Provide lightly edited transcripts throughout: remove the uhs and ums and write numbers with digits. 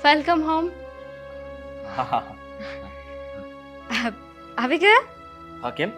Welcome home. હા હા આવી ગયા? હા કેમ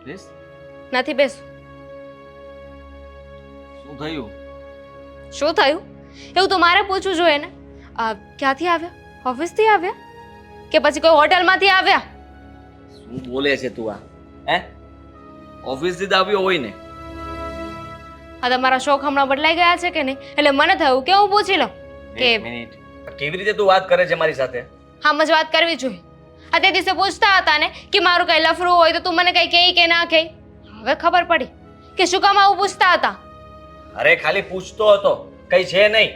પ્લીઝ નથી બેસું. શું થયું? શું થયું એવું તો મારે પૂછવું જોઈએ ને. ક્યાંથી આવ્યા? ઓફિસથી આવ્યા કે પછી કોઈ હોટલમાંથી આવ્યા? શું બોલે છે તું? હે ઓફિસથી જ આવ્યો હોય ને? આ તમારા શોખ હમણાં બદલાઈ ગયા છે કે નહીં? એટલે મને થયું કે હું પૂછી લઉં કે એક મિનિટ, કેવી રીતે તું વાત કરે છે મારી સાથે? આમ જ વાત કરવી જોઈએ. આ તે દિવસે પૂછતા હતા ને કે મારું કઈ લફરું હોય તો તું મને કઈ કહે કે ના કહે. હવે ખબર પડી કે શું કામ આવું પૂછતા હતા. અરે ખાલી પૂછતો હતો, કઈ છે નહીં.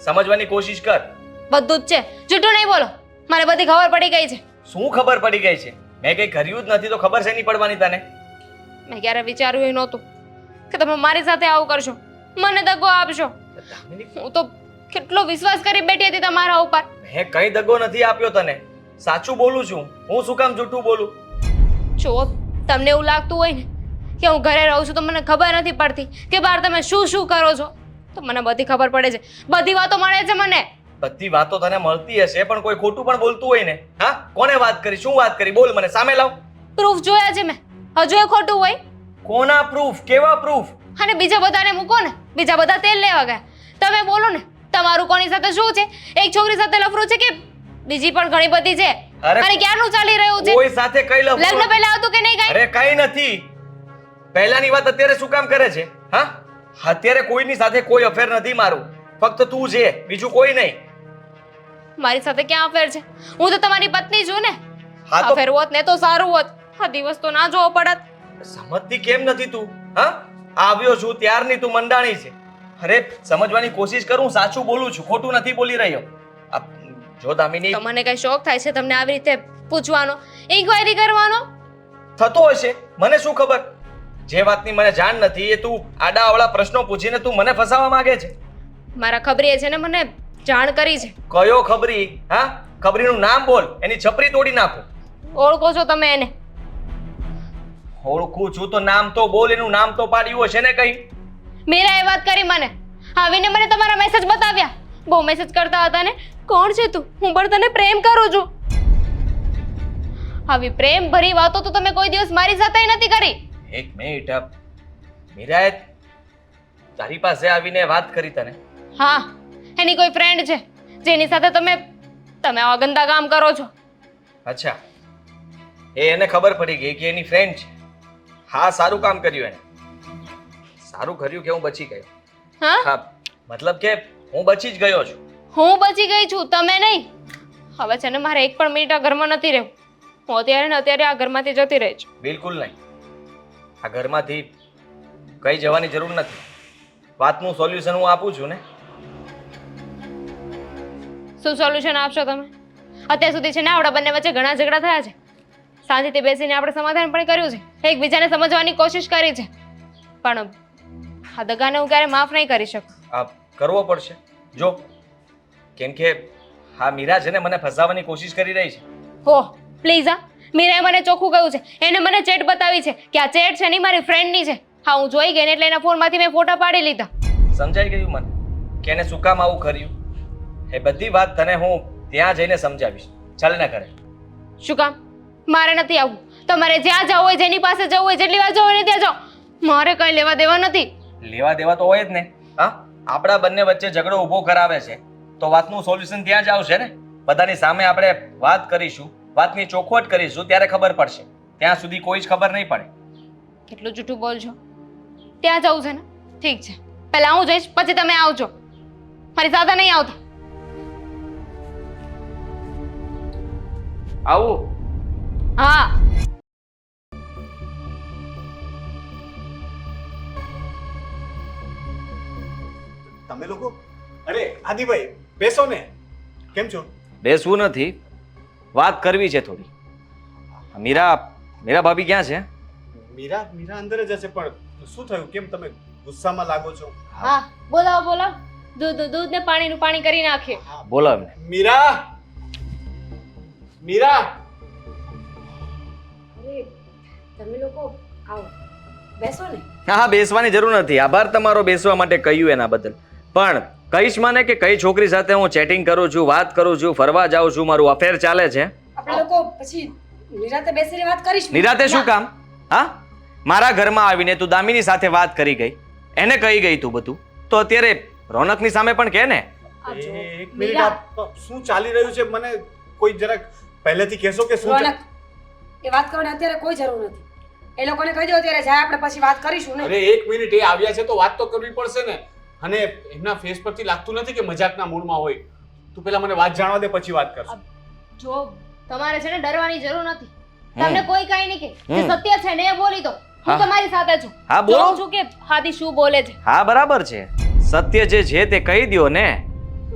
સમજવાની કોશિશ કર. બધું જ છે, જૂઠું નહીં બોલો. મને બધી ખબર પડી ગઈ છે. શું ખબર પડી ગઈ છે? મેં કઈ કર્યું જ નથી તો ખબર છે નહીં પડવાની તને? મેં ક્યારે વિચાર્યું નહોતું કે તમે મારી સાથે આવું કરશો, મને દગો આપશો. હું તો કેટલો વિશ્વાસ કરી બેઠી હતી તમારા ઉપર. મેં કઈ દગો નથી આપ્યો તને. સાચું બોલું છું. હું શું કામ જૂઠું બોલું? જો તમને એવું લાગતું હોય ને કે હું ઘરે રહું છું તો મને ખબર નથી પડતી કે બહાર તમે શું શું કરો છો, તો મને બધી ખબર પડે છે. બધી વાતો મળે છે મને. બધી વાતો તને મળતી હશે પણ કોઈ ખોટું પણ બોલતું હોય ને? હા, કોને વાત કરી? શું વાત કરી? બોલ, મને સામે લાવ. પ્રૂફ જોયા છે મેં. હજુ એ ખોટું હોય? કોના પ્રૂફ? કેવા પ્રૂફ? અને બીજા બધાને મૂકો ને, બીજા બધા તેલ લેવા ગયા. તમે બોલો ને, તમારું કોની સાથે શું છે? એક છોકરી સાથે લફરું છે કે બીજી પણ ઘણી બધી છે? અરે અને ક્યારનું ચાલી રહ્યું છે? કોઈ સાથે કઈ લગ્ન પહેલા હતું કે નહીં કઈ? અરે કઈ નથી. પહેલાની વાત અત્યારે શું કામ કરે છે? હા, અત્યારે કોઈની સાથે કોઈ અફેર નથી મારું. ફક્ત તું છે, બીજું કોઈ નહીં. મારી સાથે ક્યાં અફેર છે? હું તો તમારી પત્ની છું ને. હા તો અફેર હોત ને તો સારું હોત. આ દિવસ તો ના જોવો પડત. સમજતી કેમ નથી તું? હા, આવ્યો છું ત્યારની તું મંડાણી છે. અરે સમજવાની કોશિશ કરું, સાચું બોલું છું, ખોટું નથી બોલી રહ્યો. જો દામિની, તો મને કઈ શોખ થાય છે તમને આવી રીતે પૂછવાનો, ઇન્ક્વાયરી કરવાનો? થતો હશે, મને શું ખબર. જે વાતની મને જાણ નથી એ તું આડાઅવળા પ્રશ્નો પૂછીને તું મને ફસાવવા માંગે છે. મારા ખબરીએ છે ને મને જાણ કરી છે. કયો ખબરી? હા, ખબરીનું નામ બોલ, એની છપરી તોડી નાખું. ઓળખો છો તમે એને? ઓળખું છું તો નામ તો બોલ, એનું નામ તો પાડ્યું હશે ને કઈ. મીરાએ વાત કરી મને. આવીને મને તમારા મેસેજ બતાવ્યા. બહુ મેસેજ કરતા હતા ને, કોણ છે તું? હું પણ તને પ્રેમ કરું છું. આવી પ્રેમ ભરી વાતો તો તમે કોઈ દિવસ મારી સાથે નથી કરી. એક મિનિટ, મીરાએ તારી પાસે આવીને વાત કરી તને? હા, એની કોઈ ફ્રેન્ડ છે જેની સાથે તમે આવા ગંદા કામ કરો છો. અચ્છા, એને ખબર પડી ગઈ કે એની ફ્રેન્ડ છે. હા, સારું કામ કર્યું એને. સારું કર્યું કે હું બચી ગયો. હા, હા, મતલબ કે હું બચી જ ગયો છું. હું બચી ગઈ છું, તમે નહીં. હવે છે ને મારે એક પણ મિનિટ આ ઘરમાં નથી રહેવું. હું અત્યારે ને અત્યારે આ ઘરમાંથી જતી રહી છું. બિલકુલ નહીં. આ ઘરમાંથી કઈ જવાની જરૂર નથી. વાતનું સોલ્યુશન હું આપું છું ને. શું સોલ્યુશન આપશો તમે? અત્યાર સુધી છે ને આપણા બંને વચ્ચે ઘણા ઝઘડા થયા છે. શાંતિથી બેસીને આપણે સમાધાન પણ કર્યું છે, એકબીજાને સમજવાની કોશિશ કરી છે, પણ આ દગાને હું ક્યારે માફ નહીં કરી શકું. આ કરવો પડશે જો, કેમ કે હા મીરા છે ને મને ફસાવવાની કોશિશ કરી રહી છે. હો પ્લીઝ, હા, મીરાએ મને ચોખ્ખું કહ્યું છે. એને મને ચેટ બતાવી છે કે આ ચેટ છે ને મારી ફ્રેન્ડની છે. હા, હું જોઈ ગઈ ને એટલે એના ફોનમાંથી મેં ફોટા પાડી લીધા. સમજાઈ ગયું મને કે એને શું કામ આવું કર્યું. એ બધી વાત તને હું ત્યાં જઈને સમજાવીશ. ચાલ ને ઘરે. શું કામ? મારે નથી આવવું. તમારે જ્યાં જવું હોય, જેની પાસે જવું હોય, જેટલી વાર જવું હોય ને ત્યાં જાઓ. મારે કઈ લેવા દેવા નથી. લેવા દેવા તો હોય જ ને. હા, આપણા બંને વચ્ચે ઝઘડો ઊભો કરાવે છે તો વાતનું સોલ્યુશન ત્યાં જ આવશે ને. બધાની સામે આપણે વાત કરીશું, વાતની ચોખવટ કરીશું, ત્યારે ખબર પડશે. ત્યાં સુધી કોઈ જ ખબર નહીં પડે. કેટલું જૂઠું બોલજો. ત્યાં જવું છે ને? ઠીક છે, પહેલા હું જઈશ, પછી તમે આવજો. મારી સાથે નહીં આવતા. આવું? હા. તમે લોકો, અરે આદિભાઈ બેસો ને. કેમ છો? બેસવું નથી, વાત કરવી છે થોડી. મીરા ભાભી ક્યાં છે? મીરા અંદર જ હશે, પણ શું થયું? કેમ તમે ગુસ્સામાં લાગો છો? હા, બોલાવો. દૂધ ને પાણીનું પાણી કરી નાખીએ. બોલાવ ને. મીરા! અરે તમે લોકો આવો, બેસો ને. હા, બેસવાની જરૂર નથી. આભાર તમારો બેસવા માટે કહ્યું એના બદલ. પણ કહીશ મને કે કઈ છોકરી સાથે હું ચેટિંગ કરું છું, વાત કરું છું, ફરવા જાઉં છું, મારું અફેર ચાલે છે? આપણે લોકો પછી નિરાતે બેસીને વાત કરીશું. નિરાતે શું કામ? હા, મારા ઘરમાં આવીને તું દામિની સાથે વાત કરી ગઈ, એને કહી ગઈ તું બધું, તો અત્યારે રોનકની સામે પણ કહે ને. આ જો, એક મિનિટ શું ચાલી રહ્યું છે મને કોઈ જરાક પહેલેથી કહેશો કે શું રોનક, એ વાત કરવાની અત્યારે કોઈ જરૂર નથી. એ લોકોને કહી દો અત્યારે જાય, આપણે પછી વાત કરીશું ને. અરે એક મિનિટ, એ આવ્યા છે તો વાત તો કરવી પડશે ને. અને એમના ફેસ પરથી લાગતું નથી કે મજાકના મૂડમાં હોય. તું પેલા મને વાત જાણવા દે, પછી વાત કરશું. જો તમારે છે ને ડરવાની જરૂર નથી. તમને કોઈ કાંઈ નહીં કે જે સત્ય છે ને એ બોલી દો. હું હા. તમારી સાથે છું. હા, બોલો. જોઉં છું કે હાદી શું બોલે છે. હા, બરાબર છે. સત્ય જે છે તે કહી દ્યો ને,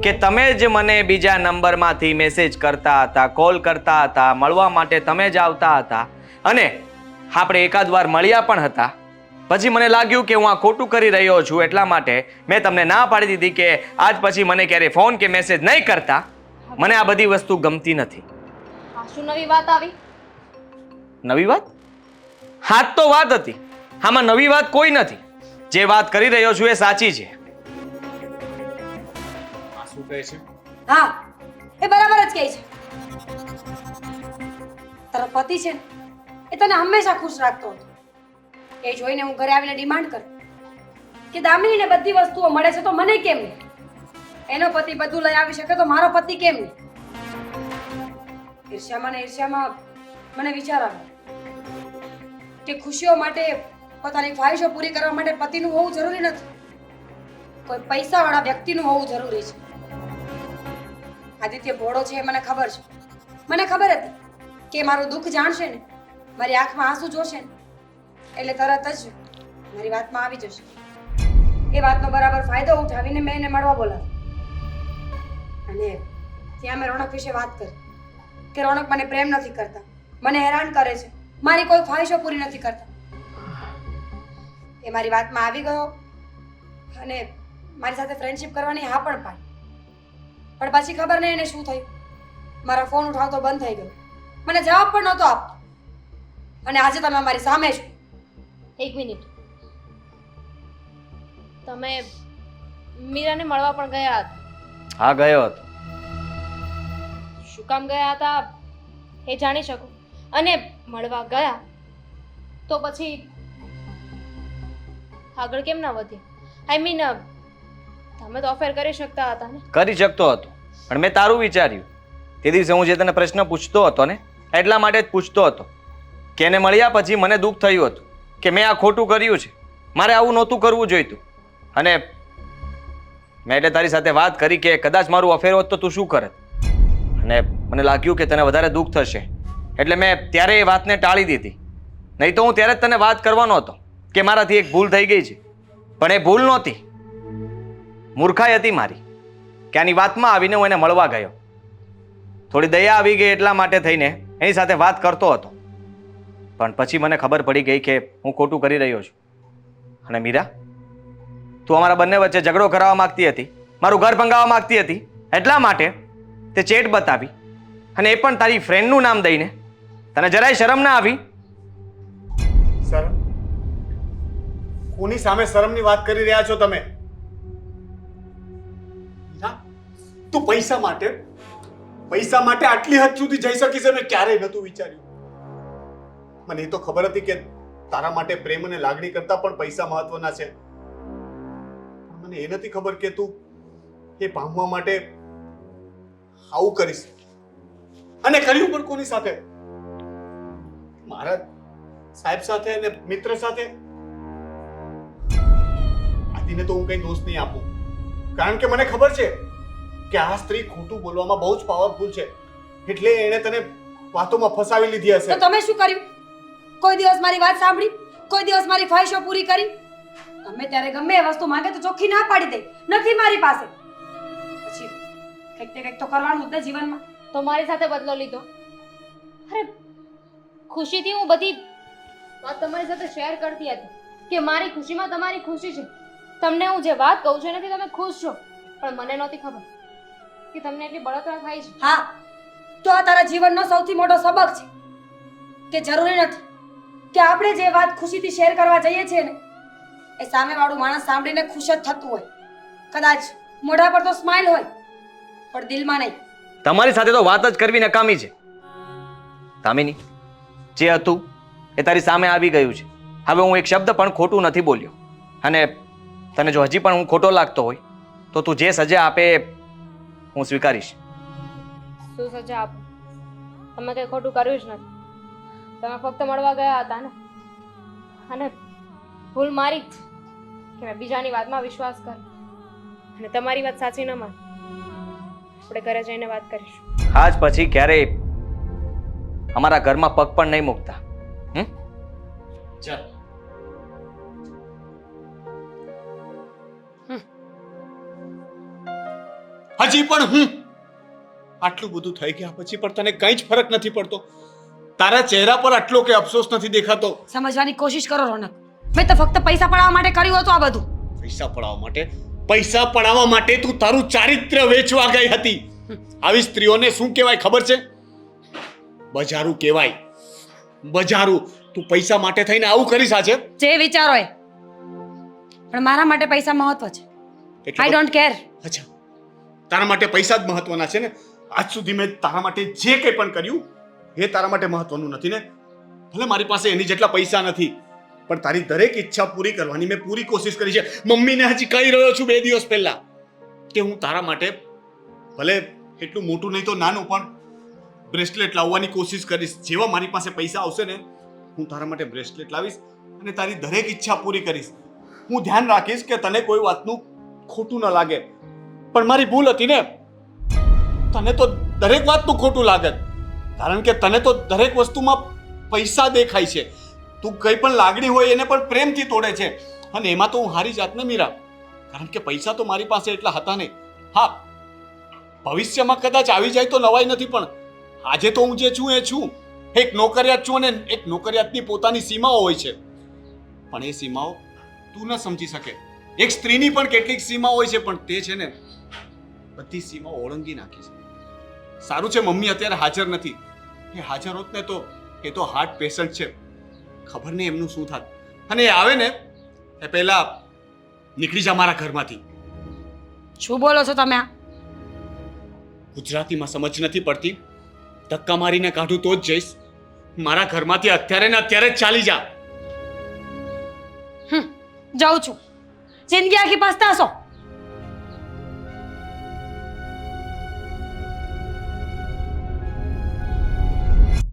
કે તમે જ મને બીજા નંબરમાંથી મેસેજ કરતા હતા, કોલ કરતા હતા, મળવા માટે તમે જ આવતા હતા, અને આપણે એકાદ વાર મળ્યા પણ હતા. પછી મને લાગ્યું કે હું આ ખોટું કરી રહ્યો છું, એટલા માટે મેં તમને ના પાડી દીધી કે આજ પછી મને ક્યારે ફોન કે મેસેજ નહીં કરતા. મને આ બધી વસ્તુ ગમતી નથી. આ શું નવી વાત આવી? નવી વાત? હા જ તો વાત હતી. આમાં નવી વાત કોઈ નથી. જે વાત કરી રહ્યો છું એ સાચી છે. આ શું કહે છે? હા, એ બરાબર જ કહે છે. તારો પતિ છે ને, એ તને હંમેશા ખુશ રાખતો હતો. એ જોઈને હું ઘરે આવીને ડિમાન્ડ કરતી કે દામિનીને બધી વસ્તુઓ મળે છે તો મને કેમ નહીં? એનો પતિ બધું લઈ આવી શકે તો મારો પતિ કેમ નહીં? ઈર્ષ્યામાં ને ઈર્ષ્યામાં મને વિચાર આવ્યો કે ખુશીઓ માટે, પોતાની ખ્વાહિશો પૂરી કરવા માટે પતિનું હોવું જરૂરી નથી. કોઈ પૈસાવાળા વ્યક્તિનું હોવું જરૂરી છે. આદિત્ય ભોળો છે એ મને ખબર છે. મને ખબર હતી કે મારું દુઃખ જાણશે ને, મારી આંખમાં આંસુ જોશે ને, એટલે તરત જ મારી વાતમાં આવી જશે. એ વાતનો બરાબર ફાયદો ઉઠાવીને મેં એને મળવા બોલાવ્યો. અને ત્યાં મેં રોનક વિશે વાત કરી કે રોનક મને પ્રેમ નથી કરતા, મને હેરાન કરે છે, મારી કોઈ ખ્વાહિશો પૂરી નથી કરતા. એ મારી વાતમાં આવી ગયો અને મારી સાથે ફ્રેન્ડશિપ કરવાની હા પણ પાડી. પણ પછી ખબર નહીં એને શું થયું, મારા ફોન ઉઠાવતો બંધ થઈ ગયો, મને જવાબ પણ નહોતો આપતો. અને આજે તમે અમારી સામે છો. એક મિનિટ. તમે મીરાને મળવા પણ ગયા હતા. હા, ગયો હતો. શું કામ ગયા હતા એ જાણી શકું? અને મળવા ગયા તો પછી આગળ કેમ ના વધ્યા? આઈ મીન તમે તો અફેર કરી શકતા હતા ને? કરી શકતો હતો, પણ મેં તારું વિચાર્યું. તે દિવસે હું જે તને પ્રશ્ન પૂછતો હતો ને, એટલા માટે જ પૂછતો હતો કે એને મળ્યા પછી મને દુઃખ થયું હતું કે મેં આ ખોટું કર્યું છે, મારે આવું નહોતું કરવું જોઈતું. અને મેં એટલે તારી સાથે વાત કરી કે કદાચ મારું અફેર હોત તો તું શું કરત. અને મને લાગ્યું કે તને વધારે દુઃખ થશે, એટલે મેં ત્યારે એ વાતને ટાળી દીધી. નહીં તો હું ત્યારે જ તને વાત કરવાનો હતો કે મારાથી એક ભૂલ થઈ ગઈ છે. પણ એ ભૂલ નહોતી, મૂર્ખાઈ હતી મારી, કે આની વાતમાં આવીને હું એને મળવા ગયો. થોડી દયા આવી ગઈ એટલા માટે થઈને એની સાથે વાત કરતો હતો. પણ પછી મને ખબર પડી ગઈ કે હું ખોટું કરી રહ્યો છું. અને મીરા, તું અમારા બંને વચ્ચે ઝઘડો કરાવવા માંગતી હતી, મારું ઘર ભંગાવવા માંગતી હતી, એટલા માટે તે ચેટ બતાવી, અને એ પણ તારી ફ્રેન્ડનું નામ દઈને. તને જરાય શરમ ના આવી? શરમ? કોની સામે શરમની વાત કરી રહ્યા છો તમે? મીરા, તું પૈસા માટે આટલી હદ સુધી જઈ શકીશ મેં ક્યારેય નહોતું વિચાર્યું. મને એ તો ખબર હતી કે તારા માટે પ્રેમ અને લાગણી કરતા પણ પૈસા મહત્વના છે. પણ મને એ નથી ખબર કે તું એ પામવા માટે આવું કરીશ. અને કર્યું પણ કોની સાથે? મારા સાહેબ સાથે અને મિત્ર સાથે. આદિને તો હું કઈ દોષ નહીં આપું, કારણ કે મને ખબર છે કે આ સ્ત્રી ખોટું બોલવામાં બહુ જ પાવરફુલ છે, એટલે એણે તને વાતોમાં ફસાવી લીધી હશે. તો તમે શું કર્યું? કોઈ દિવસ મારી વાત સાંભળી? કોઈ દિવસ મારી ખ્વાહિશો પૂરી કરી? ગમે ત્યારે ગમે એ વસ્તુ માંગે તો ચોખ્ખી ના પાડી દે, નથી મારી પાસે. પછી કંઈક ને કંઈક તો કરવાનું જ ને જીવનમાં. તો મારી સાથે બદલો લીધો. અરે ખુશીથી હું બધી વાત તમારી સાથે શેર કરતી હતી કે મારી ખુશીમાં તમારી ખુશી છે. તમને હું જે વાત કહું છું એનાથી તમે ખુશ છો, પણ મને નહોતી ખબર કે તમને એટલી બળતરા થાય છે. હા, તો આ તારા જીવનનો સૌથી મોટો સબક છે કે જરૂરી નથી કે આપણે જે વાત ખુશીથી શેર કરવા જઈએ છીએ ને, એ સામેવાળું માણસ સાંભળીને ખુશ જ થતું હોય. કદાચ મોઢા પર તો સ્માઈલ હોય પણ દિલમાં નહીં. તમારી સાથે તો વાત જ કરવી નકામી છે. કામિની, જે હતું એ તારી સામે આવી ગયું છે. હવે હું એક શબ્દ પણ ખોટું નથી બોલ્યો. અને તને જો હજી પણ હું ખોટો લાગતો હોય તો તું જે સજા આપે એ હું સ્વીકારીશ. શું સજા આપો? તમે કંઈ ખોટું કર્યું જ નથી. તમે ફક્ત મળવા ગયા હતા ને, અને ભૂલ મારી જ કે મેં બીજાની વાતમાં વિશ્વાસ કર્યો અને તમારી વાત સાચી ન માન. આપણે ઘરે જઈને વાત કરીશું. આજ પછી ક્યારેય અમારા ઘરમાં પગ પણ નહીં મૂકતા. ચાલ. હજી પણ હું આટલું બધું થઈ ગયા પછી પણ તને કંઈ જ ફરક નથી પડતો? તારા ચહેરા પર આટલો કે અફસોસ નથી દેખાતો? સમજવાની કોશિશ કરો રોનક. મેં તો ફક્ત પૈસા પડાવવા માટે કર્યું હતું આ બધું. પૈસા પડાવવા માટે? પૈસા પડાવવા માટે તું તારું ચારિત્ર્ય વેચવા ગઈ હતી. આવી સ્ત્રીઓને શું કહેવાય ખબર છે? બજારું કહેવાય. બજારું. તું પૈસા માટે થઈને આવું કરીશ આજે? જે વિચારો એ, પણ મારા માટે પૈસા મહત્વ છે. I don't care. અચ્છા, તારા માટે પૈસા જ મહત્વના છે ને? આજ સુધી મેં તારા માટે જે કંઈ પણ કર્યું એ તારા માટે મહત્વનું નથી ને? ભલે મારી પાસે એની જેટલા પૈસા નથી, પણ તારી દરેક ઈચ્છા પૂરી કરવાની મેં પૂરી કોશિશ કરી છે. મમ્મીને હજી કહી રહ્યો છું 2 દિવસ પહેલા કે હું તારા માટે ભલે એટલું મોટું નહીં તો નાનું પણ બ્રેસલેટ લાવવાની કોશિશ કરીશ. જેવા મારી પાસે પૈસા આવશે ને હું તારા માટે બ્રેસલેટ લાવીશ અને તારી દરેક ઈચ્છા પૂરી કરીશ. હું ધ્યાન રાખીશ કે તને કોઈ વાતનું ખોટું ન લાગે. પણ મારી ભૂલ હતી ને, તને તો દરેક વાતનું ખોટું લાગે, કારણ કે તને તો દરેક વસ્તુમાં પૈસા દેખાય છે. તું કંઈ પણ લાગણી હોય એને પણ પ્રેમથી તોડે છે, અને એમાં તો હું હારી જાત ને મીરા, કારણ કે પૈસા તો મારી પાસે એટલા હતા નહીં. હા, ભવિષ્યમાં કદાચ આવી જાય તો નવાઈ નથી, પણ આજે તો હું જે છું એ છું. એક નોકરિયાત છું અને એક નોકરિયાતની પોતાની સીમાઓ હોય છે, પણ એ સીમાઓ તું ન સમજી શકે. એક સ્ત્રીની પણ કેટલીક સીમાઓ હોય છે, પણ તે છે ને બધી સીમાઓ ઓળંગી નાખી છે. સારું છે મમ્મી અત્યારે હાજર નથી. એ હાજર હોત ને તો એ તો હાર્ટ પેશન્ટ છે, ખબર નહીં એમનું શું થાત. અને એ આવે ને એ પહેલા નીકળી જા મારા ઘરમાંથી. શું બોલો છો તમે? ગુજરાતીમાં સમજ નથી પડતી? ધક્કા મારીને કાઢું તો જ જઈશ. મારા ઘરમાંથી અત્યારે ને અત્યારે જ ચાલી જા. જાઉં છું. જિંદગી આખી પસ્તાશો.